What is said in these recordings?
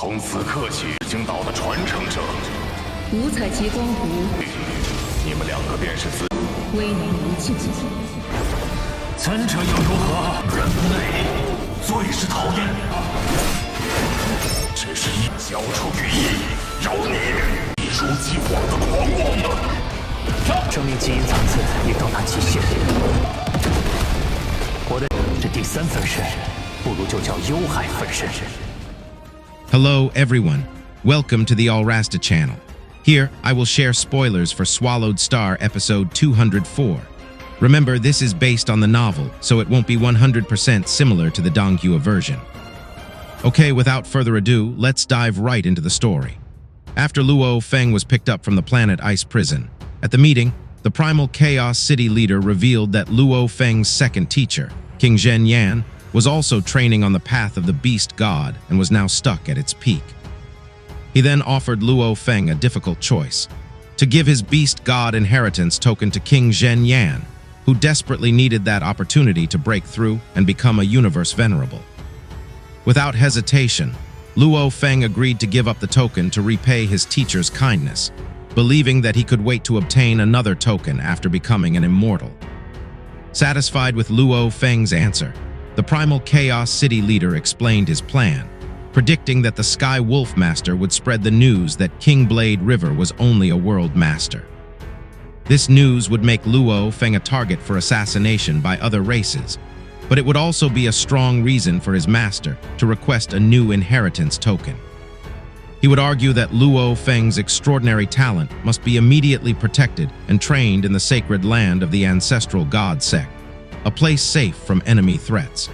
从此刻起，经道的传承者。五彩极光湖，你们两个便是子，威能无尽。咱这又如何？人类最是讨厌。只是一交出羽翼，饶你一如既往的狂妄了。生命基因层次已到达极限。我的这第三分身，不如就叫幽海分身。Hello, everyone. Welcome to the Allrasta channel. Here, I will share spoilers for SwallowedStar episode 204. Remember, this is based on the novel, so it won't be 100% similar to the Donghua version. Okay, without further ado, let's dive right into the story. After Luofeng was picked up from the planet Ice Prison, at the meeting, the Primal Chaos City leader revealed that Luofeng's second teacher, King Zhen Yan, was also training on the path of the Beast God and was now stuck at its peak. He then offered Luofeng a difficult choice, to give his Beast God inheritance token to King Zhen Yan, who desperately needed that opportunity to break through and become a universe venerable. Without hesitation, Luofeng agreed to give up the token to repay his teacher's kindness, believing that he could wait to obtain another token after becoming an immortal. Satisfied with Luofeng's answer, the Primal Chaos City leader explained his plan, predicting that the Sky Wolf Master would spread the news that King Blade River was only a world master. This news would make Luofeng a target for assassination by other races, but it would also be a strong reason for his master to request a new inheritance token. He would argue that Luofeng's extraordinary talent must be immediately protected and trained in the sacred land of the Ancestral God Sect, a place safe from enemy threats.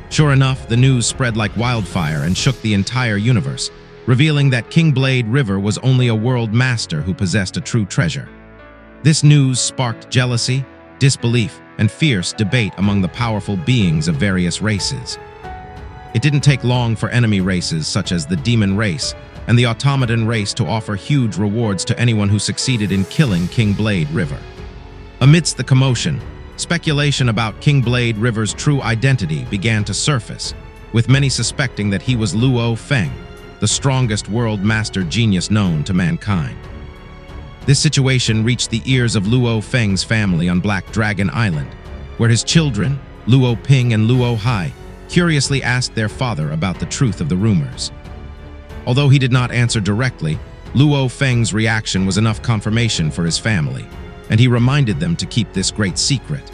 Sure enough, the news spread like wildfire and shook the entire universe, revealing that King Blade River was only a world master who possessed a true treasure. This news sparked jealousy, disbelief, and fierce debate among the powerful beings of various races. It didn't take long for enemy races such as the Demon race and the Automaton race to offer huge rewards to anyone who succeeded in killing King Blade River. Amidst the commotion, speculation about King Blade River's true identity began to surface, with many suspecting that he was Luofeng, the strongest world master genius known to mankind. This situation reached the ears of Luofeng's family on Black Dragon Island, where his children, Luoping and Luohai, curiously asked their father about the truth of the rumors. Although he did not answer directly, Luofeng's reaction was enough confirmation for his family, and he reminded them to keep this great secret.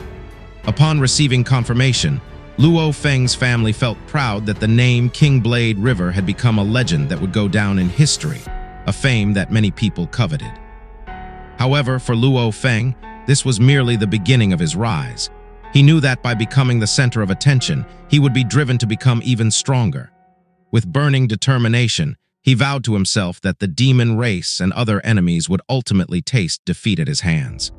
Upon receiving confirmation, Luofeng's family felt proud that the name King Blade River had become a legend that would go down in history, a fame that many people coveted. However, for Luofeng, this was merely the beginning of his rise. He knew that by becoming the center of attention, he would be driven to become even stronger. With burning determination, he vowed to himself that the demon race and other enemies would ultimately taste defeat at his hands.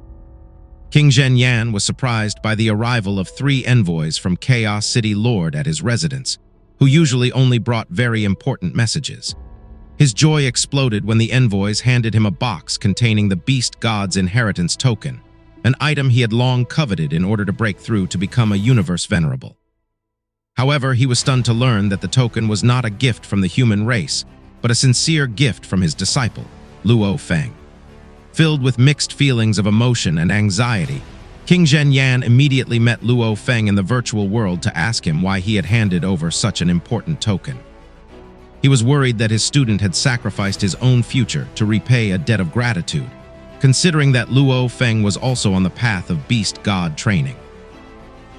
King Zhen Yan was surprised by the arrival of 3 envoys from Chaos City Lord at his residence, who usually only brought very important messages. His joy exploded when the envoys handed him a box containing the Beast God's inheritance token, an item he had long coveted in order to break through to become a universe venerable. However, he was stunned to learn that the token was not a gift from the human race, but a sincere gift from his disciple, Luofeng. Filled with mixed feelings of emotion and anxiety, King Zhen Yan immediately met Luofeng in the virtual world to ask him why he had handed over such an important token. He was worried that his student had sacrificed his own future to repay a debt of gratitude, considering that Luofeng was also on the path of Beast God training.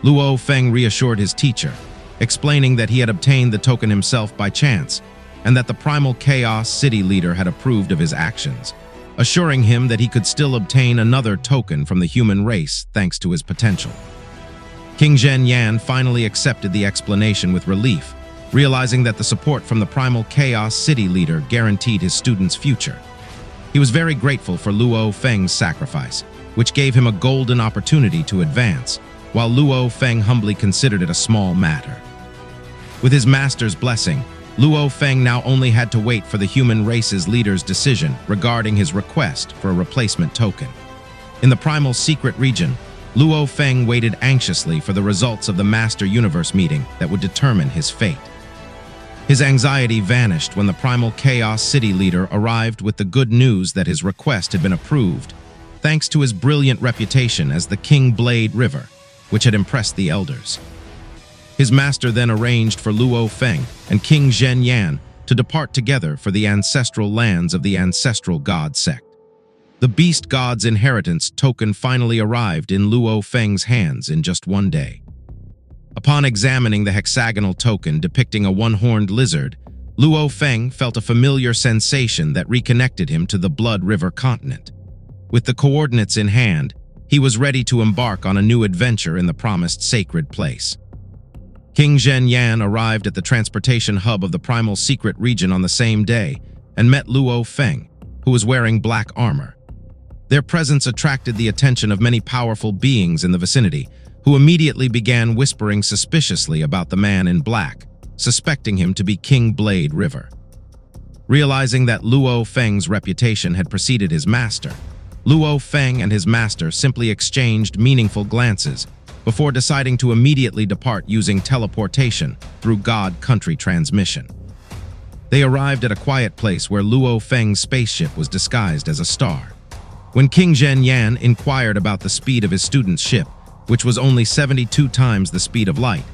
Luofeng reassured his teacher, explaining that he had obtained the token himself by chance, and that the Primal Chaos City leader had approved of his actions, assuring him that he could still obtain another token from the human race thanks to his potential. King Zhen Yan finally accepted the explanation with relief, realizing that the support from the Primal Chaos City leader guaranteed his student's future. He was very grateful for Luofeng's sacrifice, which gave him a golden opportunity to advance, while Luofeng humbly considered it a small matter. With his master's blessing, Luofeng now only had to wait for the human race's leader's decision regarding his request for a replacement token. In the Primal Secret region, Luofeng waited anxiously for the results of the Master Universe meeting that would determine his fate. His anxiety vanished when the Primal Chaos City leader arrived with the good news that his request had been approved, thanks to his brilliant reputation as the King Blade River, which had impressed the elders. His master then arranged for Luofeng and King Zhen Yan to depart together for the ancestral lands of the Ancestral God Sect. The Beast God's inheritance token finally arrived in Luofeng's hands in just one day. Upon examining the hexagonal token depicting a one-horned lizard, Luofeng felt a familiar sensation that reconnected him to the Blood River continent. With the coordinates in hand, he was ready to embark on a new adventure in the promised sacred place. King Zhen Yan arrived at the transportation hub of the Primal Secret region on the same day and met Luofeng, who was wearing black armor. Their presence attracted the attention of many powerful beings in the vicinity, who immediately began whispering suspiciously about the man in black, suspecting him to be King Blade River. Realizing that Luofeng's reputation had preceded his master, Luofeng and his master simply exchanged meaningful glances before deciding to immediately depart using teleportation through God Country transmission. They arrived at a quiet place where Luofeng's spaceship was disguised as a star. When King Zhen Yan inquired about the speed of his student's ship, which was only 72 times the speed of light,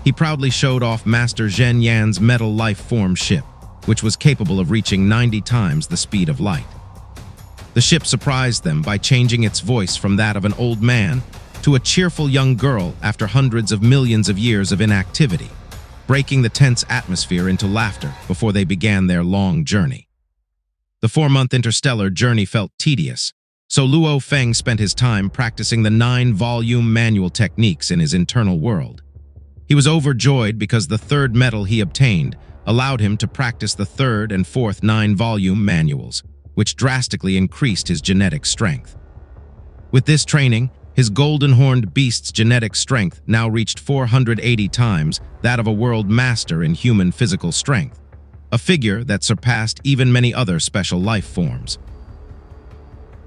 he proudly showed off Master Zhen Yan's metal life form ship, which was capable of reaching 90 times the speed of light. The ship surprised them by changing its voice from that of an old man to a cheerful young girl after hundreds of millions of years of inactivity, breaking the tense atmosphere into laughter before they began their long journey. The 4-month interstellar journey felt tedious, so Luofeng spent his time practicing the 9-volume manual techniques in his internal world. He was overjoyed because the 3rd medal he obtained allowed him to practice the 3rd and 4th 9-volume manuals, which drastically increased his genetic strength. With this training, his golden-horned beast's genetic strength now reached 480 times that of a world master in human physical strength, a figure that surpassed even many other special life forms.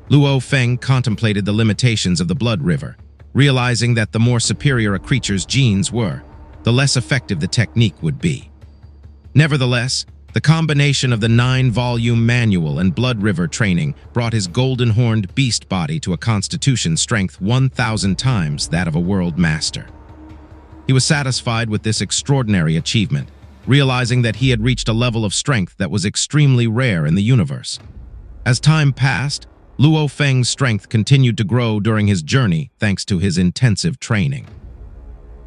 Luofeng contemplated the limitations of the Blood River, realizing that the more superior a creature's genes were, the less effective the technique would be. Nevertheless, the combination of the 9-volume manual and Blood River training brought his golden-horned beast body to a constitution strength 1,000 times that of a world master. He was satisfied with this extraordinary achievement, realizing that he had reached a level of strength that was extremely rare in the universe. As time passed, Luofeng's strength continued to grow during his journey thanks to his intensive training.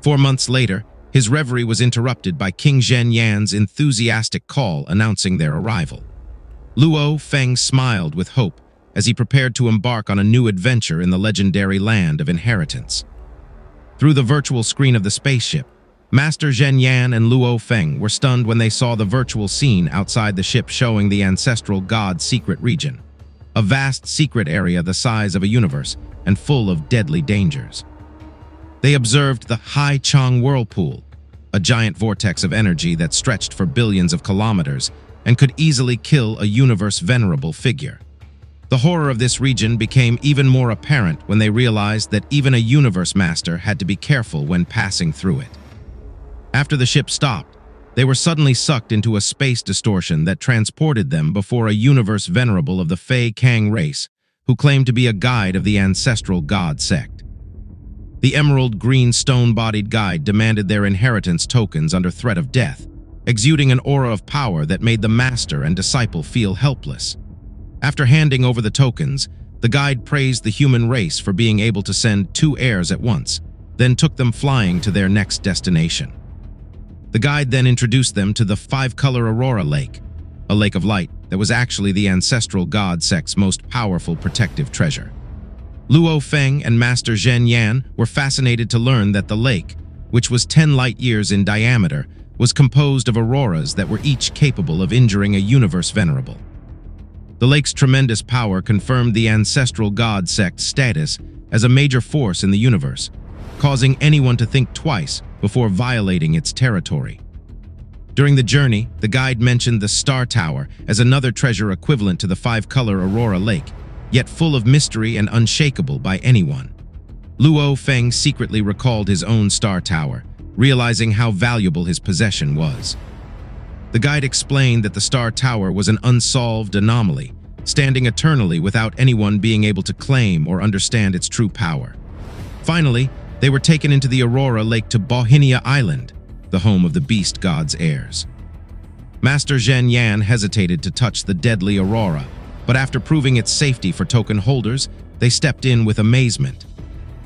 4 months later, his reverie was interrupted by King Zhen Yan's enthusiastic call announcing their arrival. Luofeng smiled with hope as he prepared to embark on a new adventure in the legendary land of inheritance. Through the virtual screen of the spaceship, Master Zhen Yan and Luofeng were stunned when they saw the virtual scene outside the ship showing the Ancestral God's secret region, a vast secret area the size of a universe and full of deadly dangers. They observed the Hai Chang Whirlpool, a giant vortex of energy that stretched for billions of kilometers and could easily kill a universe venerable figure. The horror of this region became even more apparent when they realized that even a universe master had to be careful when passing through it. After the ship stopped, they were suddenly sucked into a space distortion that transported them before a universe venerable of the Fei Kang race, who claimed to be a guide of the Ancestral God Sect. The emerald green stone-bodied guide demanded their inheritance tokens under threat of death, exuding an aura of power that made the master and disciple feel helpless. After handing over the tokens, the guide praised the human race for being able to send 2 heirs at once, then took them flying to their next destination. The guide then introduced them to the 5-color Aurora Lake, a lake of light that was actually the Ancestral God Sect's most powerful protective treasure. Luofeng and Master Zhen Yan were fascinated to learn that the lake, which was 10 light-years in diameter, was composed of auroras that were each capable of injuring a universe venerable. The lake's tremendous power confirmed the Ancestral God Sect's status as a major force in the universe, causing anyone to think twice before violating its territory. During the journey, the guide mentioned the Star Tower as another treasure equivalent to the 5-color Aurora Lake, yet full of mystery and unshakable by anyone. Luofeng secretly recalled his own Star Tower, realizing how valuable his possession was. The guide explained that the Star Tower was an unsolved anomaly, standing eternally without anyone being able to claim or understand its true power. Finally, they were taken into the Aurora Lake to Bohinia Island, the home of the Beast God's heirs. Master Zhen Yan hesitated to touch the deadly Aurora, but after proving its safety for token holders, they stepped in with amazement.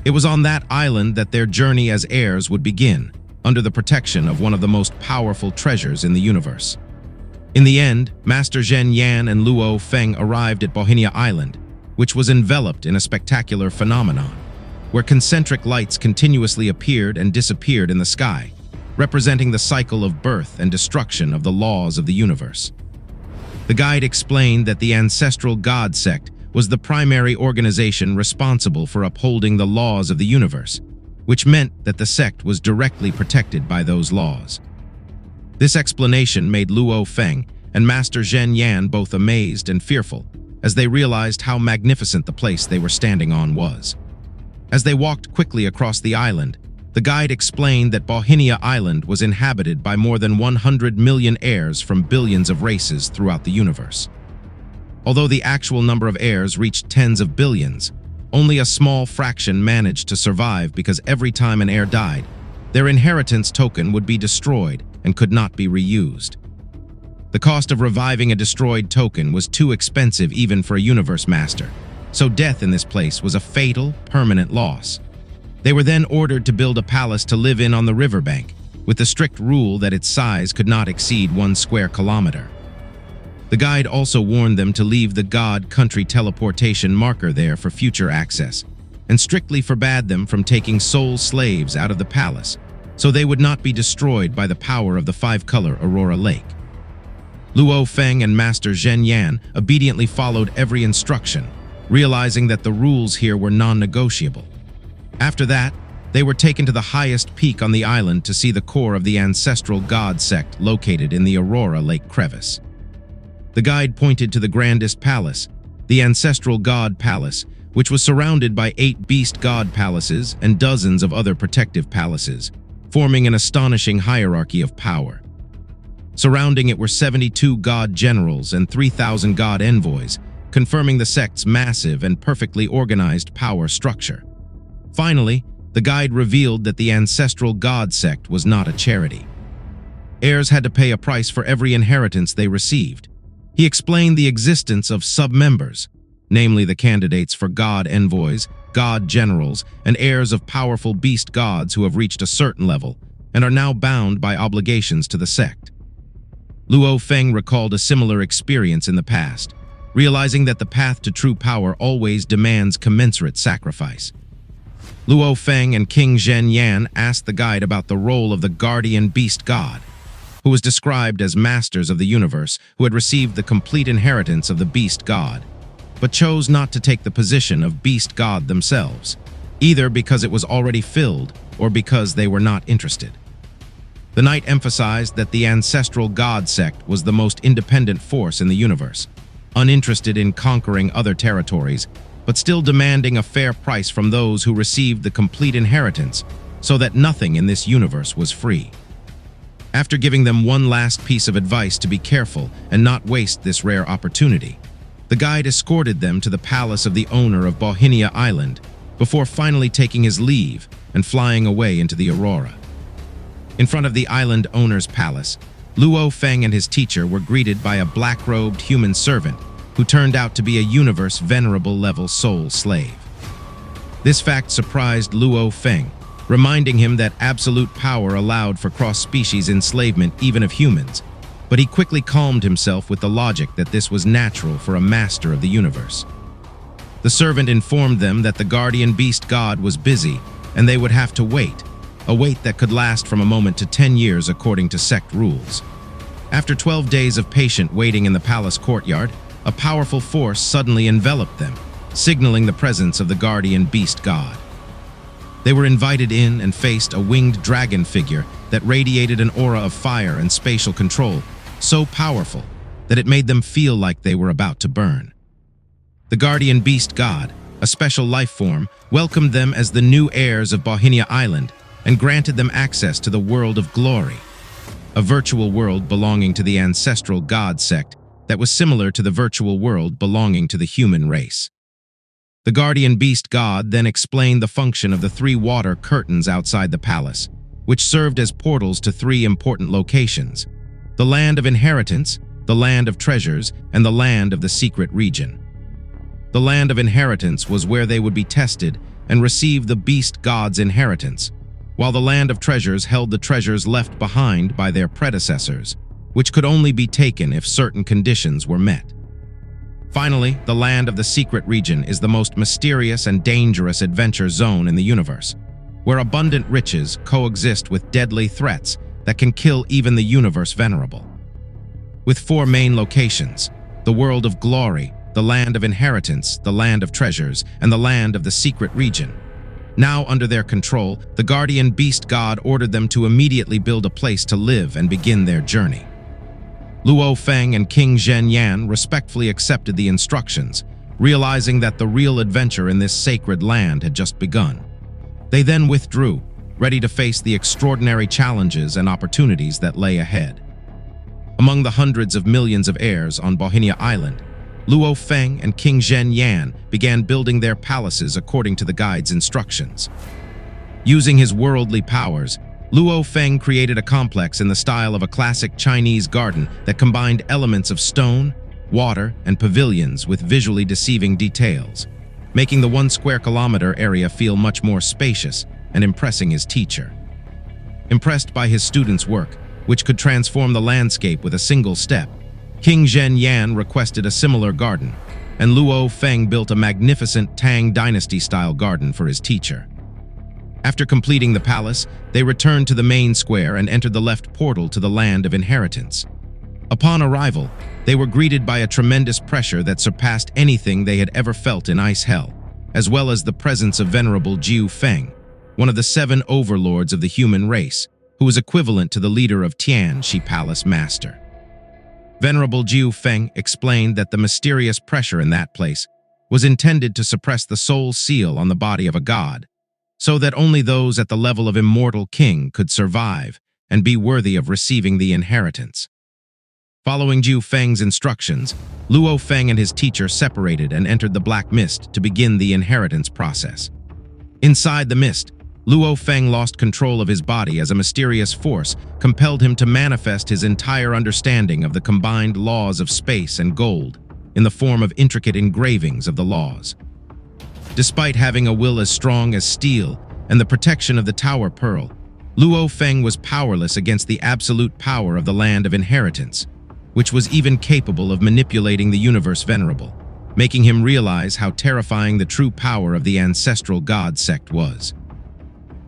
It was on that island that their journey as heirs would begin, under the protection of one of the most powerful treasures in the universe. In the end, Master Zhen Yan and Luofeng arrived at Bohinia Island, which was enveloped in a spectacular phenomenon, where concentric lights continuously appeared and disappeared in the sky, representing the cycle of birth and destruction of the laws of the universe. The guide explained that the Ancestral God Sect was the primary organization responsible for upholding the laws of the universe, which meant that the sect was directly protected by those laws. This explanation made Luofeng and Master Zhen Yan both amazed and fearful, as they realized how magnificent the place they were standing on was. As they walked quickly across the island, the guide explained that Bohinia Island was inhabited by more than 100 million heirs from billions of races throughout the universe. Although the actual number of heirs reached tens of billions, only a small fraction managed to survive because every time an heir died, their inheritance token would be destroyed and could not be reused. The cost of reviving a destroyed token was too expensive even for a universe master, so death in this place was a fatal, permanent loss. They were then ordered to build a palace to live in on the riverbank, with the strict rule that its size could not exceed 1 square kilometer. The guide also warned them to leave the God Country teleportation marker there for future access, and strictly forbade them from taking soul slaves out of the palace, so they would not be destroyed by the power of the 5-color Aurora Lake. Luofeng and Master Zhen Yan obediently followed every instruction, realizing that the rules here were non-negotiable. After that, they were taken to the highest peak on the island to see the core of the Ancestral God Sect located in the Aurora Lake crevice. The guide pointed to the grandest palace, the Ancestral God Palace, which was surrounded by 8 Beast God Palaces and dozens of other protective palaces, forming an astonishing hierarchy of power. Surrounding it were 72 God Generals and 3,000 God Envoys, confirming the sect's massive and perfectly organized power structure. Finally, the guide revealed that the Ancestral God Sect was not a charity. Heirs had to pay a price for every inheritance they received. He explained the existence of sub-members, namely the candidates for God Envoys, God Generals, and heirs of powerful beast gods who have reached a certain level and are now bound by obligations to the sect. Luofeng recalled a similar experience in the past, realizing that the path to true power always demands commensurate sacrifice. Luofeng and King Zhen Yan asked the guide about the role of the guardian beast god, who was described as masters of the universe who had received the complete inheritance of the beast god, but chose not to take the position of beast god themselves, either because it was already filled or because they were not interested. The knight emphasized that the Ancestral God Sect was the most independent force in the universe, uninterested in conquering other territories, but still demanding a fair price from those who received the complete inheritance, so that nothing in this universe was free. After giving them one last piece of advice to be careful and not waste this rare opportunity, the guide escorted them to the palace of the owner of Bohinia Island, before finally taking his leave and flying away into the Aurora. In front of the island owner's palace, Luofeng and his teacher were greeted by a black-robed human servant who turned out to be a universe Venerable level soul slave. This fact surprised Luofeng, reminding him that absolute power allowed for cross-species enslavement even of humans, but he quickly calmed himself with the logic that this was natural for a master of the universe. The servant informed them that the guardian beast god was busy and they would have to wait, a wait that could last from a moment to 10 years according to sect rules. After 12 days of patient waiting in the palace courtyard, a powerful force suddenly enveloped them, signaling the presence of the guardian beast god. They were invited in and faced a winged dragon figure that radiated an aura of fire and spatial control, so powerful that it made them feel like they were about to burn. The guardian beast god, a special life form, welcomed them as the new heirs of Bohinia Island and granted them access to the world of glory. a virtual world belonging to the Ancestral God Sect that was similar to the virtual world belonging to the human race. The guardian beast god then explained the function of the 3 water curtains outside the palace, which served as portals to 3 important locations: the land of inheritance, the land of treasures, and the land of the secret region. The land of inheritance was where they would be tested and receive the beast god's inheritance, while the land of treasures held the treasures left behind by their predecessors, which could only be taken if certain conditions were met. Finally, the land of the secret region is the most mysterious and dangerous adventure zone in the universe, where abundant riches coexist with deadly threats that can kill even the universe Venerable. With 4 main locations: the world of glory, the land of inheritance, the land of treasures, and the land of the secret region. Now under their control, the guardian beast god ordered them to immediately build a place to live and begin their journey. Luofeng and King Zhen Yan respectfully accepted the instructions, realizing that the real adventure in this sacred land had just begun. They then withdrew, ready to face the extraordinary challenges and opportunities that lay ahead. Among the hundreds of millions of heirs on Bohemia Island, Luofeng and King Zhen Yan began building their palaces according to the guide's instructions. Using his worldly powers, Luofeng created a complex in the style of a classic Chinese garden that combined elements of stone, water, and pavilions with visually deceiving details, making the 1 square kilometer area feel much more spacious and impressing his teacher. Impressed by his students' work, which could transform the landscape with a single step, King Zhen Yan requested a similar garden, and Luofeng built a magnificent Tang Dynasty-style garden for his teacher. After completing the palace, they returned to the main square and entered the left portal to the land of inheritance. Upon arrival, they were greeted by a tremendous pressure that surpassed anything they had ever felt in Ice Hell, as well as the presence of Venerable Feng, one of the 7 overlords of the human race, who was equivalent to the leader of Tianxi Palace Master. Venerable Feng explained that the mysterious pressure in that place was intended to suppress the soul seal on the body of a god, so that only those at the level of Immortal King could survive and be worthy of receiving the inheritance. Following Feng's instructions, Luofeng and his teacher separated and entered the Black Mist to begin the inheritance process. Inside the mist, Luofeng lost control of his body as a mysterious force compelled him to manifest his entire understanding of the combined laws of space and gold in the form of intricate engravings of the laws. Despite having a will as strong as steel and the protection of the Tower Pearl, Luofeng was powerless against the absolute power of the land of inheritance, which was even capable of manipulating the universe Venerable, making him realize how terrifying the true power of the Ancestral God Sect was.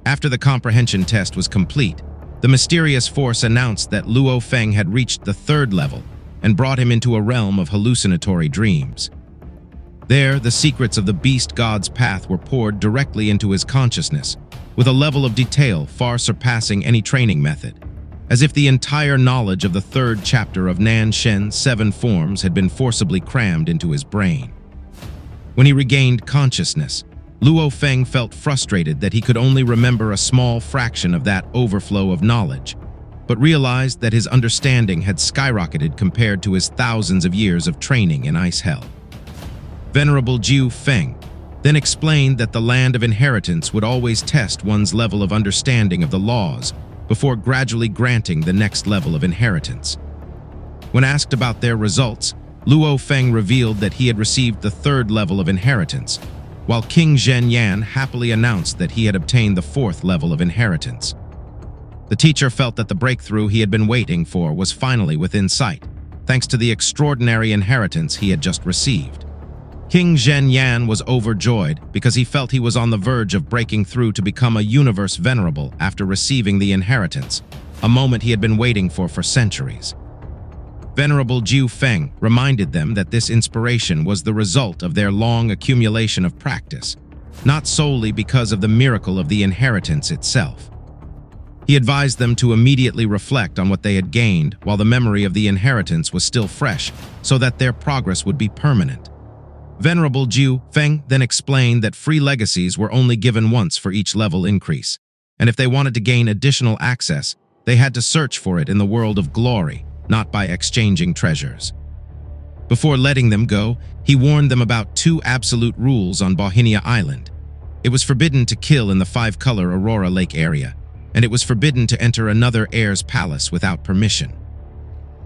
After the comprehension test was complete, the mysterious force announced that Luofeng had reached the 3rd level and brought him into a realm of hallucinatory dreams. There, the secrets of the beast god's path were poured directly into his consciousness, with a level of detail far surpassing any training method, as if the entire knowledge of the 3rd chapter of Nan Shen's 7 forms had been forcibly crammed into his brain. When he regained consciousness, Luofeng felt frustrated that he could only remember a small fraction of that overflow of knowledge, but realized that his understanding had skyrocketed compared to his thousands of years of training in Ice Hell. Venerable Feng then explained that the land of inheritance would always test one's level of understanding of the laws before gradually granting the next level of inheritance. When asked about their results, Luofeng revealed that he had received the 3rd level of inheritance, while King Zhen Yan happily announced that he had obtained the 4th level of inheritance. The teacher felt that the breakthrough he had been waiting for was finally within sight, thanks to the extraordinary inheritance he had just received. King Zhen Yan was overjoyed because he felt he was on the verge of breaking through to become a universe Venerable after receiving the inheritance, a moment he had been waiting for centuries. Venerable Feng reminded them that this inspiration was the result of their long accumulation of practice, not solely because of the miracle of the inheritance itself. He advised them to immediately reflect on what they had gained while the memory of the inheritance was still fresh, so that their progress would be permanent. Venerable Feng then explained that free legacies were only given once for each level increase, and if they wanted to gain additional access, They had to search for it in the world of glory, not by exchanging treasures. Before letting them go, he warned them about 2 absolute rules on Bohinia Island. It was forbidden to kill in the 5-color Aurora Lake area, and it was forbidden to enter another heir's palace without permission.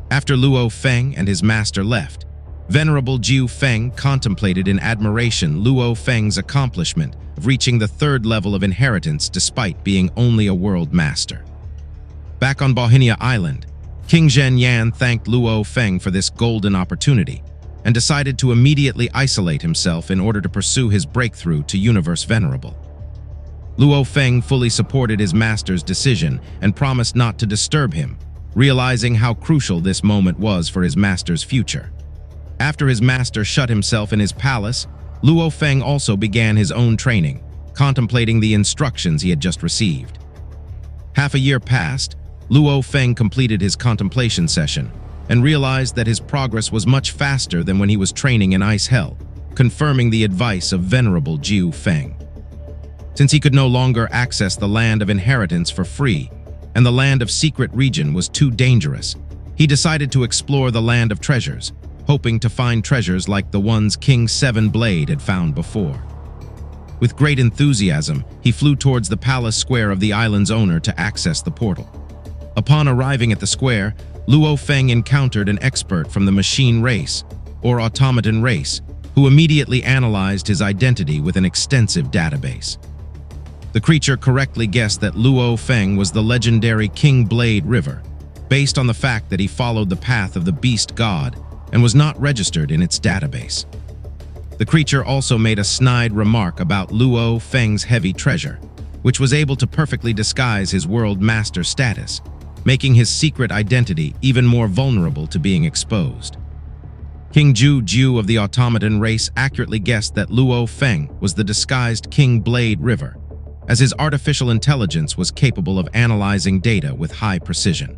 After Luofeng and his master left, Venerable Jiu Feng contemplated in admiration Luofeng's accomplishment of reaching the 3rd level of inheritance despite being only a world master. Back on Bohinia Island, King Zhen Yan thanked Luofeng for this golden opportunity and decided to immediately isolate himself in order to pursue his breakthrough to Universe Venerable. Luofeng fully supported his master's decision and promised not to disturb him, realizing how crucial this moment was for his master's future. After his master shut himself in his palace, Luofeng also began his own training, contemplating the instructions he had just received. Half a year passed, Luofeng completed his contemplation session and realized that his progress was much faster than when he was training in Ice Hell, confirming the advice of Venerable Jiu Feng. Since he could no longer access the land of inheritance for free, and the land of secret region was too dangerous, he decided to explore the land of treasures, hoping to find treasures like the ones King Seven Blade had found before. With great enthusiasm, he flew towards the palace square of the island's owner to access the portal. Upon arriving at the square, Luofeng encountered an expert from the machine race, or automaton race, who immediately analyzed his identity with an extensive database. The creature correctly guessed that Luofeng was the legendary King Blade River, based on the fact that he followed the path of the beast god and was not registered in its database. The creature also made a snide remark about Luofeng's heavy treasure, which was able to perfectly disguise his world master status, making his secret identity even more vulnerable to being exposed. King Ju of the automaton race accurately guessed that Luofeng was the disguised King Blade River, as his artificial intelligence was capable of analyzing data with high precision.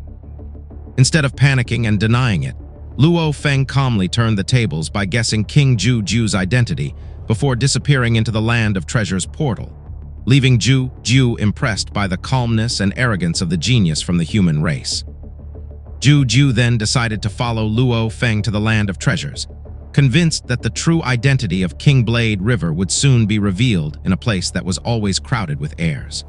Instead of panicking and denying it, Luofeng calmly turned the tables by guessing King Ju's identity before disappearing into the Land of Treasures portal, leaving Ju impressed by the calmness and arrogance of the genius from the human race. Ju then decided to follow Luofeng to the Land of Treasures, convinced that the true identity of King Blade River would soon be revealed in a place that was always crowded with heirs.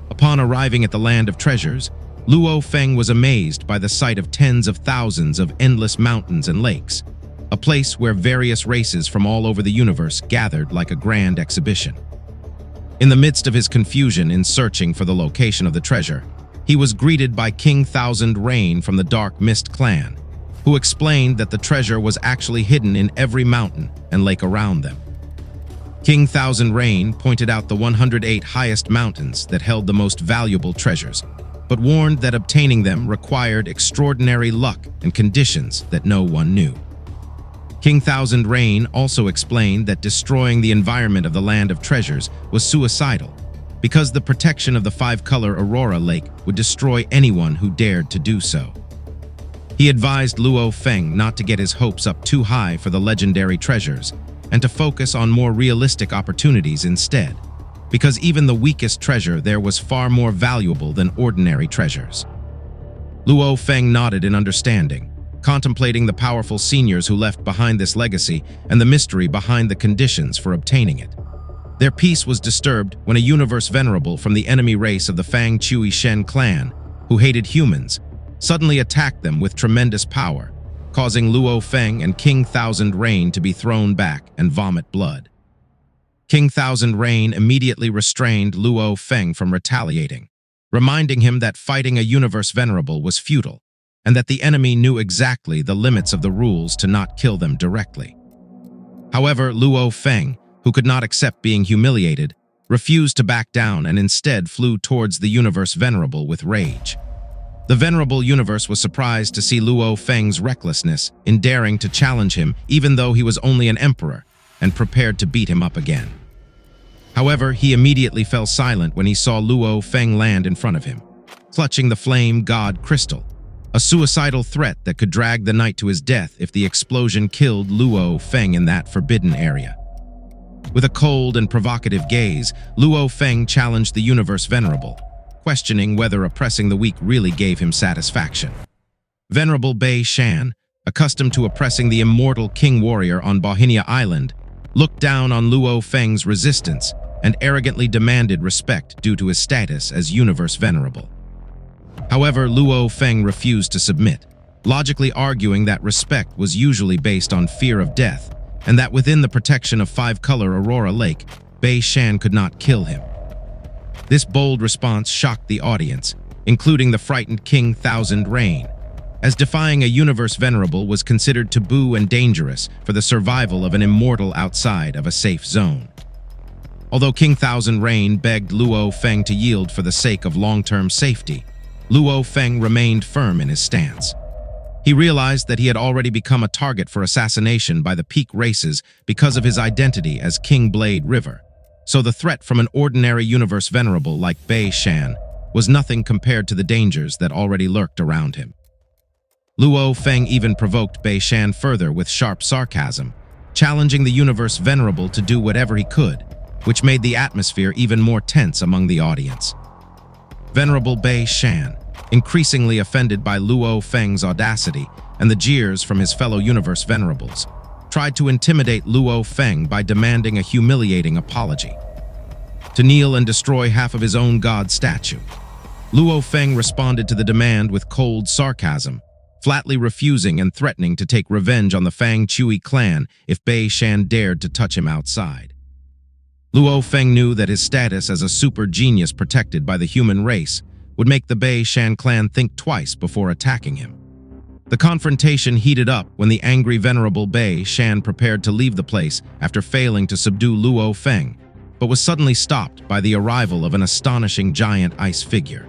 Upon arriving at the Land of Treasures, Luofeng was amazed by the sight of tens of thousands of endless mountains and lakes, a place where various races from all over the universe gathered like a grand exhibition. In the midst of his confusion in searching for the location of the treasure, he was greeted by King Thousand Rain from the Dark Mist clan, who explained that the treasure was actually hidden in every mountain and lake around them. King Thousand Rain pointed out the 108 highest mountains that held the most valuable treasures, but warned that obtaining them required extraordinary luck and conditions that no one knew. King Thousand Rain also explained that destroying the environment of the Land of Treasures was suicidal, because the protection of the 5-color Aurora Lake would destroy anyone who dared to do so. He advised Luofeng not to get his hopes up too high for the legendary treasures and to focus on more realistic opportunities instead, because even the weakest treasure there was far more valuable than ordinary treasures. Luofeng nodded in understanding, contemplating the powerful seniors who left behind this legacy and the mystery behind the conditions for obtaining it. Their peace was disturbed when a universe venerable from the enemy race of the Fang Chui Shen clan, who hated humans, suddenly attacked them with tremendous power, causing Luofeng and King Thousand Rain to be thrown back and vomit blood. King Thousand Rain immediately restrained Luofeng from retaliating, reminding him that fighting a universe venerable was futile, and that the enemy knew exactly the limits of the rules to not kill them directly. However, Luofeng, who could not accept being humiliated, refused to back down and instead flew towards the universe venerable with rage. The venerable universe was surprised to see Luofeng's recklessness in daring to challenge him even though he was only an emperor, and prepared to beat him up again. However, he immediately fell silent when he saw Luofeng land in front of him, clutching the flame god crystal, a suicidal threat that could drag the knight to his death if the explosion killed Luofeng in that forbidden area. With a cold and provocative gaze, Luofeng challenged the universe venerable, questioning whether oppressing the weak really gave him satisfaction. Venerable Bei Shan, accustomed to oppressing the immortal King-Warrior on Bohinia Island, looked down on Luofeng's resistance and arrogantly demanded respect due to his status as Universe Venerable. However, Luofeng refused to submit, logically arguing that respect was usually based on fear of death, and that within the protection of five-color Aurora Lake, Bei Shan could not kill him. This bold response shocked the audience, including the frightened King Thousand Rain, as defying a Universe Venerable was considered taboo and dangerous for the survival of an immortal outside of a safe zone. Although King Thousand Rain begged Luofeng to yield for the sake of long-term safety, Luofeng remained firm in his stance. He realized that he had already become a target for assassination by the peak races because of his identity as King Blade River, so the threat from an ordinary Universe Venerable like Bei Shan was nothing compared to the dangers that already lurked around him. Luofeng even provoked Bei Shan further with sharp sarcasm, challenging the Universe Venerable to do whatever he could, which made the atmosphere even more tense among the audience. Venerable Bei Shan, increasingly offended by Luofeng's audacity and the jeers from his fellow Universe Venerables, tried to intimidate Luofeng by demanding a humiliating apology. To kneel and destroy half of his own god statue. Luofeng responded to the demand with cold sarcasm, flatly refusing and threatening to take revenge on the Fang Chui clan if Bei Shan dared to touch him outside. Luofeng knew that his status as a super genius protected by the human race would make the Bei Shan clan think twice before attacking him. The confrontation heated up when the angry Venerable Bei Shan prepared to leave the place after failing to subdue Luofeng, but was suddenly stopped by the arrival of an astonishing giant ice figure.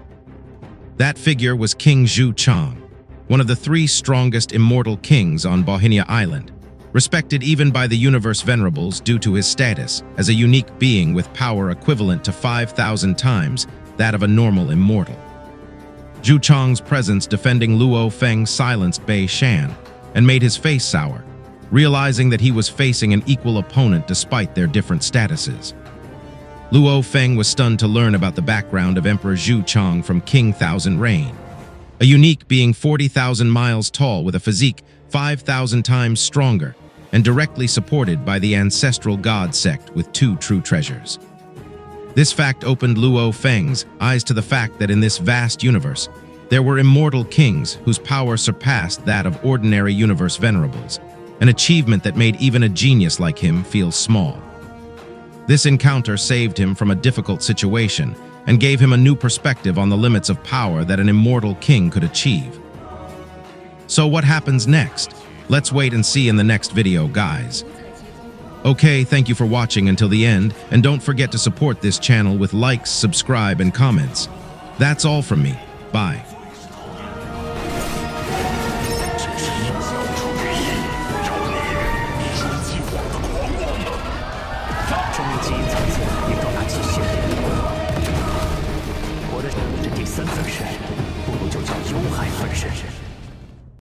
That figure was King Zhu Chang, one of the three strongest immortal kings on Bohinia Island, respected even by the Universe Venerables due to his status as a unique being with power equivalent to 5,000 times that of a normal immortal. Zhu Chang's presence defending Luofeng silenced Bei Shan and made his face sour, realizing that he was facing an equal opponent despite their different statuses. Luofeng was stunned to learn about the background of Emperor Zhu Chang from King Thousand Rain, a unique being 40,000 miles tall with a physique 5,000 times stronger and directly supported by the Ancestral God Sect with 2 true treasures. This fact opened Luofeng's eyes to the fact that in this vast universe, there were immortal kings whose power surpassed that of ordinary Universe Venerables, an achievement that made even a genius like him feel small. This encounter saved him from a difficult situation and gave him a new perspective on the limits of power that an immortal king could achieve. So what happens next? Let's wait and see in the next video, guys. Okay, thank you for watching until the end, and don't forget to support this channel with likes, subscribe, and comments. That's all from me. Bye.